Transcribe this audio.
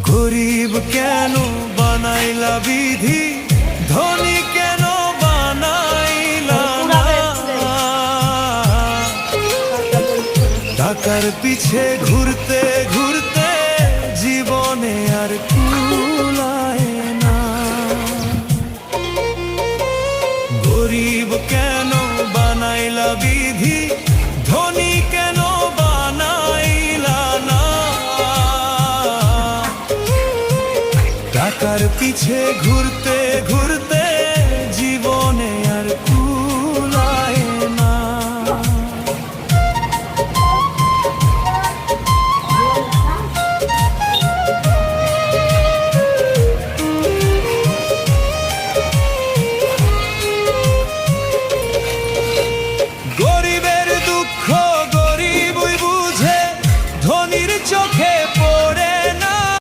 গরিব কেন বানাইলা বিধি, ধনী কেন বানাইলা না। টাকার পিছে ঘুরতে ঘুরতে জীবনে আর কুলায় না। গরিব কেন বানাইলা বিধি, ধনী কেন বানাইলা না। টাকার পিছে ঘুরতে ঘুরতে